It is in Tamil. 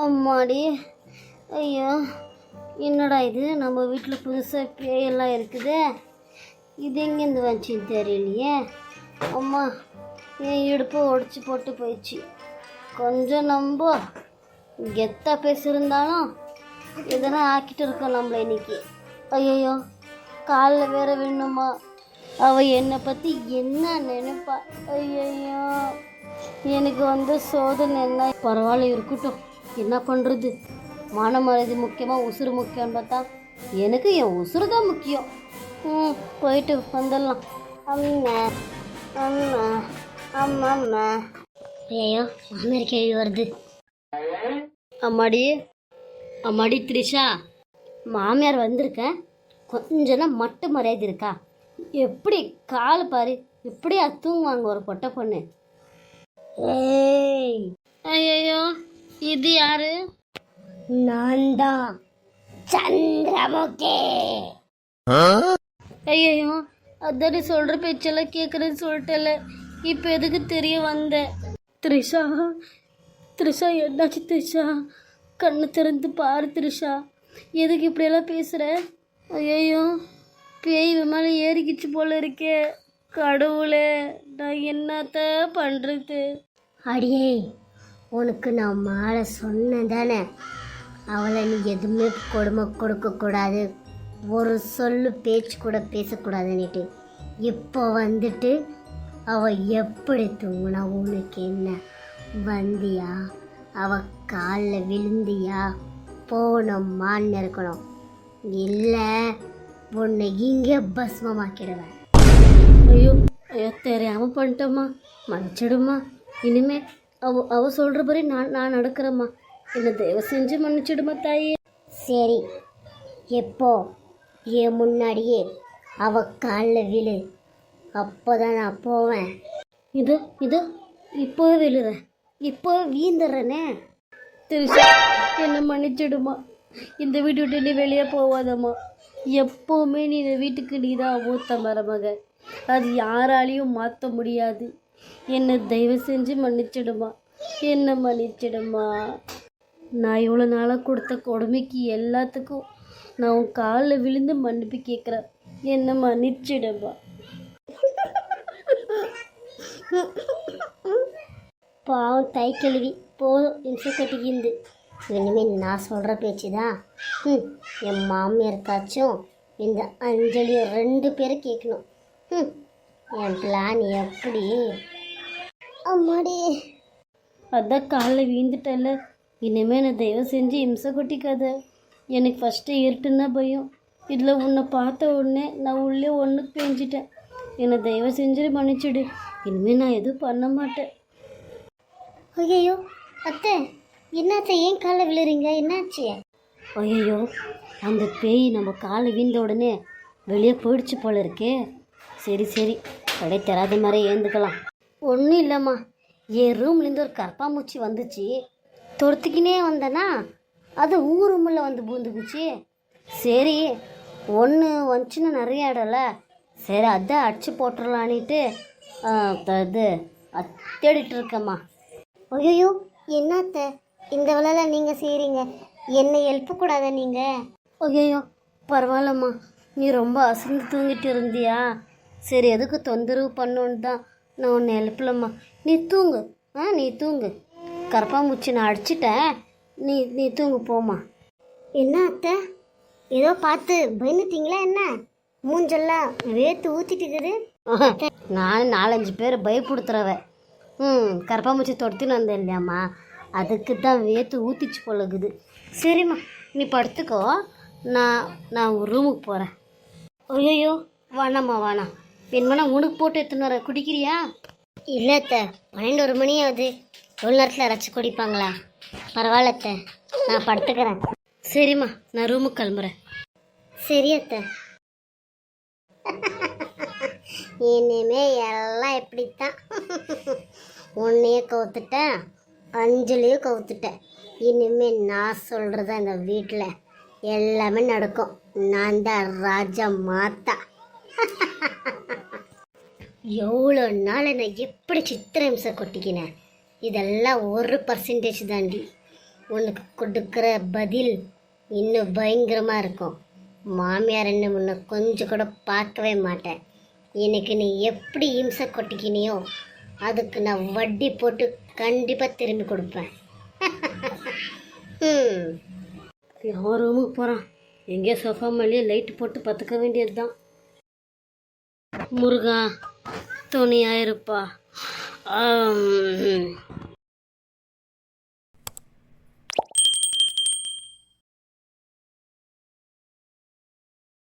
அம்மாடி, ஐயோ என்னடா இது, நம்ம வீட்டில் புதுசாக பேயெல்லாம் இருக்குது. இது எங்கேருந்து வந்துச்சின்னு தெரியலையே. அம்மா, என் இடுப்பு உடச்சி போட்டு போயிடுச்சு. கொஞ்சம் நம்ம கெத்தாக பேசியிருந்தாலும் இதெல்லாம் ஆக்கிட்டு இருக்கோம் நம்மள இன்னைக்கு. ஐயோ, காலில் வேற விழணுமா? அவள் என்னை பற்றி என்ன நினைப்பா? ஐயோ, எனக்கு வந்து சோதனை என்ன. பரவாயில்ல, இருக்கட்டும். என்ன பண்ணுறது? மான மரியாதை முக்கியமாக உசுறு முக்கியம்னு பார்த்தா எனக்கு என் உசுறு தான் முக்கியம். போயிட்டு வந்துடலாம். அம்மா அம்மா அம்மா அம்மா. ஐயோ, மாமியார் கேள்வி வருது. அம்மாடி அம்மாடி த்ரிஷா, மாமியார் வந்திருக்கேன். கொஞ்சம் மட்டு மரியாதை இருக்கா? எப்படி கால் பாரு, எப்படியா தூங்குவாங்க ஒரு பொட்டை பொண்ணு. ஏய், ஐயோ, இது யாரு? நான் தான் சந்திரமுகி. ஐயோ, அதானே சொல்ற பேச்செல்லாம் கேட்குறேன்னு சொல்லிட்டல. இப்போ எதுக்கு தெரிய வந்த? த்ரிஷா, த்ரிஷா என்னாச்சு த்ரிஷா? கண்ணு திறந்து பாரு த்ரிஷா. எதுக்கு இப்படியெல்லாம் பேசுகிற? ஐயோ, பேய் மேலே ஏறிக்கிச்சு போல இருக்கே. கடவுளே, நான் என்னத்த பண்ணுறது? அடியே, உனக்கு நான் மாலை சொன்னேன் தானே, அவளை நீ எதுவுமே கொடுமை கொடுக்கக்கூடாது, ஒரு சொல்லு பேச்சு கூட பேசக்கூடாதுன்னுட்டு. இப்போ வந்துட்டு அவள் எப்படி தூங்குனா உனக்கு என்ன? வந்தியா, அவள் காலில் விழுந்தியா, போனோம்மான்னு இருக்கணும். இல்லை, உன்னை இங்கே பஸ்மமாக்கிடுவேன். ஐயோ ஐயோ, தெரியாமல் பண்ணிட்டோம்மா, மன்னிச்சிடுமா. இனிமே அவ சொல்கிறபடி நான் நடக்கிறேம்மா. என்னை தயவு செஞ்சு மன்னிச்சிடுமா தாயே. சரி, எப்போ என் முன்னாடியே அவ காலில் விழு, அப்போதான் நான் போவேன். இது இப்போவே விழுறேன், இப்போ வீந்துடுறேனே. திருஷா, என்னை மன்னிச்சிடுமா. இந்த வீட்டு விட்டு நீ வெளியே போவாதம்மா. எப்போவுமே நீ இந்த வீட்டுக்கு நீ தான் மூத்த மருமக. அது யாராலையும் மாற்ற முடியாது. என்னை தயவு செஞ்சு மன்னிச்சிடுமா, என்னை மன்னிச்சிடுமா. நான் இவ்வளோ நாளாக கொடுத்த கொடுமைக்கு எல்லாத்துக்கும் நான் உன் காலில் விழுந்து மன்னிப்பு கேட்குறேன். என்னை மன்னிச்சிடுமா. பாவம் தை கழுவி போதும் இன்சம் கட்டிக்கிந்து. இனிமேல் நான் சொல்கிற பேச்சு தான் என் மாமியாருக்காச்சும் இந்த அஞ்சலியும் 2 பேரும் கேட்கணும். என் பிளான் எப்படி? அம்மாடி, அதான் காலில் வீழ்ந்துட்டல. இனிமேல் என்னை தயவு செஞ்சு இம்சை கொட்டிக்காத. எனக்கு ஃபஸ்ட்டு இருட்டுன்னா பயம். இதில் உன்னை பார்த்த உடனே நான் உள்ளே ஒன்றுக்கு பேஞ்சிட்டேன். என்னை தயவு செஞ்சு மன்னிச்சிடு. இனிமேல் நான் எதுவும் பண்ண மாட்டேன். ஐயோ அத்தை, என்னாச்சு? ஏன் காலை விழுறீங்க? என்னாச்சு? ஐயோ, அந்த பேய் நம்ம காலை வீழ்ந்த உடனே வெளியே போயிடுச்சு போல இருக்கே. சரி, கடை தராத மாதிரி ஏந்துக்கலாம். ஒன்றும் இல்லைம்மா, என் ரூம்லேருந்து ஒரு கரப்பாம்பூச்சி வந்துச்சு. தொடுத்துக்கினே வந்தேன்னா அது ரூமில் வந்து பூந்துக்குச்சு. சரி, ஒன்று வந்துச்சுன்னா நிறைய இடம்ல, சரி அதான் அடிச்சு போட்டுடலான்ட்டு இது தேடிட்டு இருக்கேம்மா. ஐயோ, என்னத்த இந்த வேலையில் நீங்கள் செய்கிறீங்க? என்னை எழுப்பக்கூடாத நீங்கள்? ஐயோ, பரவாயில்லம்மா, நீ ரொம்ப அசந்து தூங்கிட்டு இருந்தியா? சரி, எதுக்கு தொந்தரவு பண்ணோன்னு தான் நான் உன்னை எழுப்பலம்மா. நீ தூங்கு, நீ தூங்கு. கரப்பாம்பூச்சி நான் அடிச்சிட்டேன், நீ தூங்கு போம்மா. என்ன அத்தை, ஏதோ பார்த்து பயந்துட்டீங்களா என்ன? மூஞ்செல்லாம் வேத்து ஊற்றிட்டு இருக்குது. நான் 4-5 பேர் பயப்படுத்துறவ. கரப்பாம்பூச்சி தொடுத்துன்னு வந்தேன் இல்லையாம்மா, அதுக்கு தான் வேத்து ஊற்றிச்சு போலகுது. சரிம்மா, நீ படுத்துக்கோ, நான் ரூமுக்கு போகிறேன். ஐயோ, வேணாம்மா வேணாம். வேணுமாண்ணா உனக்கு போட்டு எடுத்துன்னு வர, குடிக்கிறியா? இல்லை அத்தை, 12 மணி ஆகுது. எவ்வளோ நேரத்தில் அரைச்சி குடிப்பாங்களா? பரவாயில்ல அத்தை, நான் படுத்துக்கிறேன். சரிம்மா, நான் ரூமுக்கு கிளம்புறேன். சரி அத்தை. இனிமே எல்லாம் எப்படித்தான், உன்னையே கவுத்துட்டேன், அஞ்சலியும் கவுத்துட்டேன். இனிமேல் நான் சொல்கிறதா இந்த வீட்டில் எல்லாமே நடக்கும். நான் தான் ராஜா மாத்தா. எவ்வளோ நாள் நான் எப்படி சித்திரம்சை கொட்டிக்கினேன். இதெல்லாம் 1% தாண்டி. உனக்கு கொடுக்குற பதில் இன்னும் பயங்கரமாக இருக்கும். மாமியார் என்ன முன்ன கொஞ்சம் கூட பார்க்கவே மாட்டேன். எனக்கு நீ எப்படி இம்சை கொட்டிக்கினியோ அதுக்கு நான் வட்டி போட்டு கண்டிப்பாக திரும்பி கொடுப்பேன். அவன் ரூமுக்கு போகிறான். எங்கேயோ சோஃபா மேலேயே லைட்டு போட்டு பத்துக்க வேண்டியது தான். முருகா துணியாயிருப்பா.